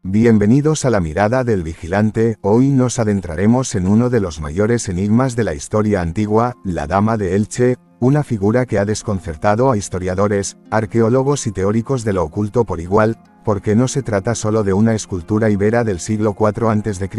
Bienvenidos a la mirada del vigilante. Hoy nos adentraremos en uno de los mayores enigmas de la historia antigua, la Dama de Elche, una figura que ha desconcertado a historiadores, arqueólogos y teóricos de lo oculto por igual, porque no se trata solo de una escultura ibera del siglo IV a.C.,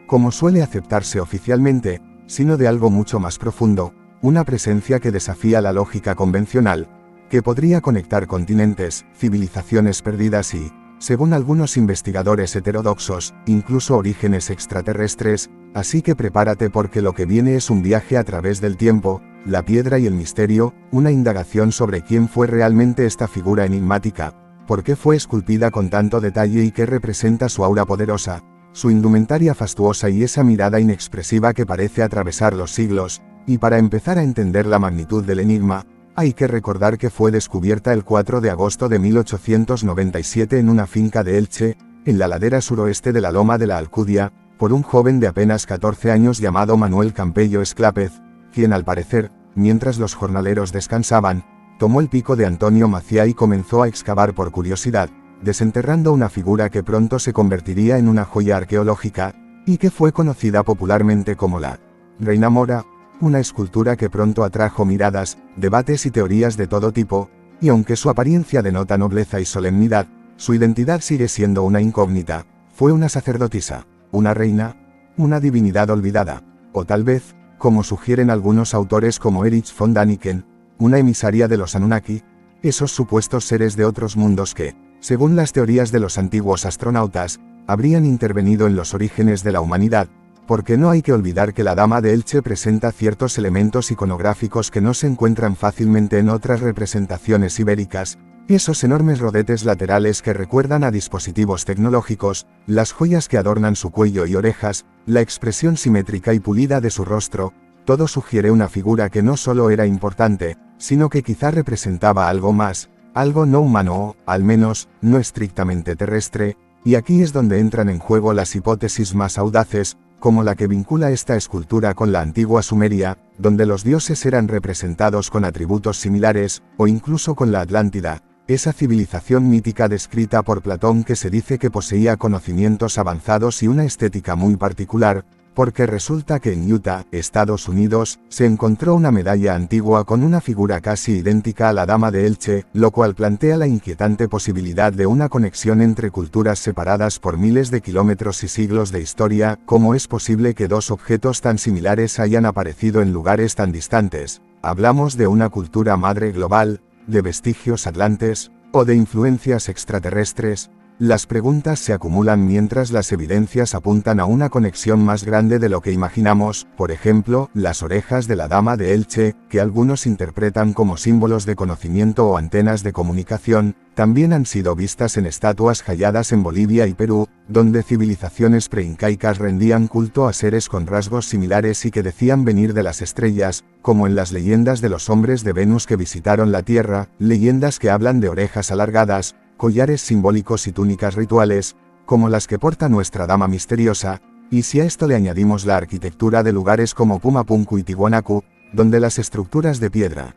como suele aceptarse oficialmente, sino de algo mucho más profundo, una presencia que desafía la lógica convencional, que podría conectar continentes, civilizaciones perdidas y, según algunos investigadores heterodoxos, incluso orígenes extraterrestres. Así que prepárate porque lo que viene es un viaje a través del tiempo, la piedra y el misterio, una indagación sobre quién fue realmente esta figura enigmática, por qué fue esculpida con tanto detalle y qué representa su aura poderosa, su indumentaria fastuosa y esa mirada inexpresiva que parece atravesar los siglos. Y para empezar a entender la magnitud del enigma, hay que recordar que fue descubierta el 4 de agosto de 1897 en una finca de Elche, en la ladera suroeste de la Loma de la Alcudia, por un joven de apenas 14 años llamado Manuel Campello Esclápez, quien al parecer, mientras los jornaleros descansaban, tomó el pico de Antonio Maciá y comenzó a excavar por curiosidad, desenterrando una figura que pronto se convertiría en una joya arqueológica, y que fue conocida popularmente como la Reina Mora, una escultura que pronto atrajo miradas, debates y teorías de todo tipo, y aunque su apariencia denota nobleza y solemnidad, su identidad sigue siendo una incógnita. ¿Fue una sacerdotisa, una reina, una divinidad olvidada, o tal vez, como sugieren algunos autores como Erich von Däniken, una emisaria de los Anunnaki, esos supuestos seres de otros mundos que, según las teorías de los antiguos astronautas, habrían intervenido en los orígenes de la humanidad? Porque no hay que olvidar que la Dama de Elche presenta ciertos elementos iconográficos que no se encuentran fácilmente en otras representaciones ibéricas, esos enormes rodetes laterales que recuerdan a dispositivos tecnológicos, las joyas que adornan su cuello y orejas, la expresión simétrica y pulida de su rostro, todo sugiere una figura que no solo era importante, sino que quizá representaba algo más, algo no humano o, al menos, no estrictamente terrestre, y aquí es donde entran en juego las hipótesis más audaces, como la que vincula esta escultura con la antigua Sumeria, donde los dioses eran representados con atributos similares, o incluso con la Atlántida, esa civilización mítica descrita por Platón que se dice que poseía conocimientos avanzados y una estética muy particular, porque resulta que en Utah, Estados Unidos, se encontró una medalla antigua con una figura casi idéntica a la Dama de Elche, lo cual plantea la inquietante posibilidad de una conexión entre culturas separadas por miles de kilómetros y siglos de historia. ¿Cómo es posible que dos objetos tan similares hayan aparecido en lugares tan distantes? ¿Hablamos de una cultura madre global, de vestigios atlantes, o de influencias extraterrestres? Las preguntas se acumulan mientras las evidencias apuntan a una conexión más grande de lo que imaginamos. Por ejemplo, las orejas de la Dama de Elche, que algunos interpretan como símbolos de conocimiento o antenas de comunicación, también han sido vistas en estatuas halladas en Bolivia y Perú, donde civilizaciones preincaicas rendían culto a seres con rasgos similares y que decían venir de las estrellas, como en las leyendas de los hombres de Venus que visitaron la Tierra, leyendas que hablan de orejas alargadas, collares simbólicos y túnicas rituales, como las que porta nuestra Dama misteriosa. Y si a esto le añadimos la arquitectura de lugares como Pumapunku y Tiwanaku, donde las estructuras de piedra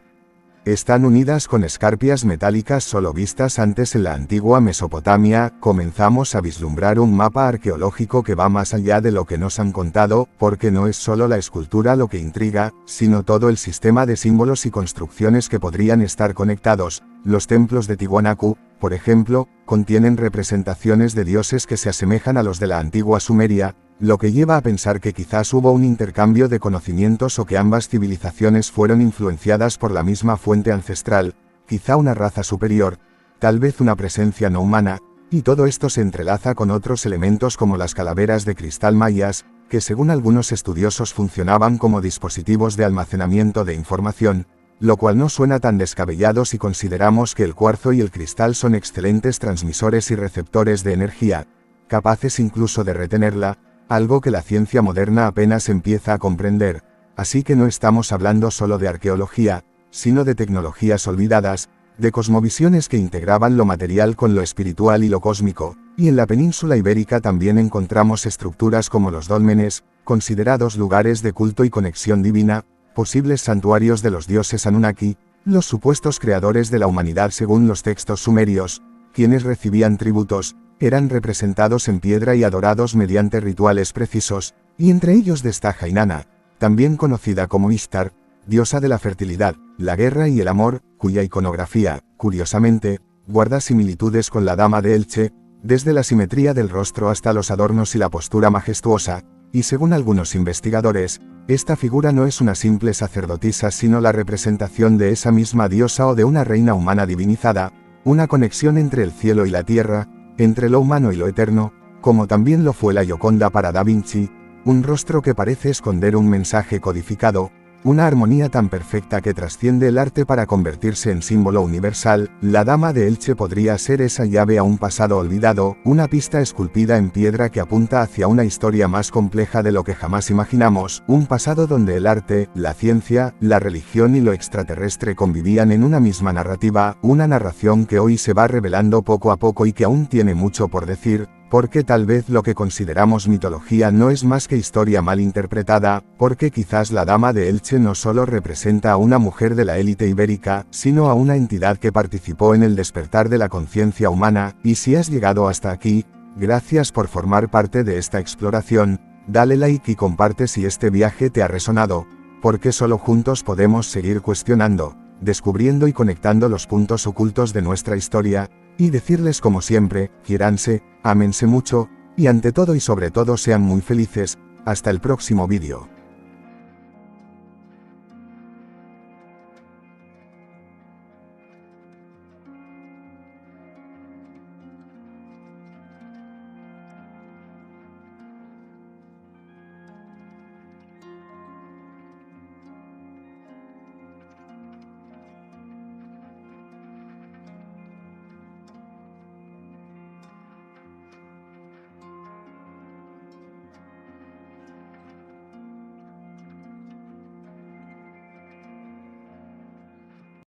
están unidas con escarpias metálicas solo vistas antes en la antigua Mesopotamia, comenzamos a vislumbrar un mapa arqueológico que va más allá de lo que nos han contado, porque no es solo la escultura lo que intriga, sino todo el sistema de símbolos y construcciones que podrían estar conectados. Los templos de Tiwanaku, por ejemplo, contienen representaciones de dioses que se asemejan a los de la antigua Sumeria, lo que lleva a pensar que quizás hubo un intercambio de conocimientos o que ambas civilizaciones fueron influenciadas por la misma fuente ancestral, quizá una raza superior, tal vez una presencia no humana, y todo esto se entrelaza con otros elementos como las calaveras de cristal mayas, que según algunos estudiosos funcionaban como dispositivos de almacenamiento de información, lo cual no suena tan descabellado si consideramos que el cuarzo y el cristal son excelentes transmisores y receptores de energía, capaces incluso de retenerla, algo que la ciencia moderna apenas empieza a comprender. Así que no estamos hablando solo de arqueología, sino de tecnologías olvidadas, de cosmovisiones que integraban lo material con lo espiritual y lo cósmico. Y en la península ibérica también encontramos estructuras como los dólmenes, considerados lugares de culto y conexión divina, posibles santuarios de los dioses Anunnaki, los supuestos creadores de la humanidad según los textos sumerios, quienes recibían tributos, eran representados en piedra y adorados mediante rituales precisos, y entre ellos destaca Inanna, también conocida como Ishtar, diosa de la fertilidad, la guerra y el amor, cuya iconografía, curiosamente, guarda similitudes con la Dama de Elche, desde la simetría del rostro hasta los adornos y la postura majestuosa, y según algunos investigadores, esta figura no es una simple sacerdotisa sino la representación de esa misma diosa o de una reina humana divinizada, una conexión entre el cielo y la tierra, entre lo humano y lo eterno, como también lo fue la Gioconda para Da Vinci, un rostro que parece esconder un mensaje codificado, una armonía tan perfecta que trasciende el arte para convertirse en símbolo universal. La Dama de Elche podría ser esa llave a un pasado olvidado, una pista esculpida en piedra que apunta hacia una historia más compleja de lo que jamás imaginamos, un pasado donde el arte, la ciencia, la religión y lo extraterrestre convivían en una misma narrativa, una narración que hoy se va revelando poco a poco y que aún tiene mucho por decir, porque tal vez lo que consideramos mitología no es más que historia mal interpretada, porque quizás la Dama de Elche no solo representa a una mujer de la élite ibérica, sino a una entidad que participó en el despertar de la conciencia humana. Y si has llegado hasta aquí, gracias por formar parte de esta exploración, dale like y comparte si este viaje te ha resonado, porque solo juntos podemos seguir cuestionando, descubriendo y conectando los puntos ocultos de nuestra historia, y decirles como siempre, quiéranse, ámense mucho, y ante todo y sobre todo sean muy felices. Hasta el próximo vídeo.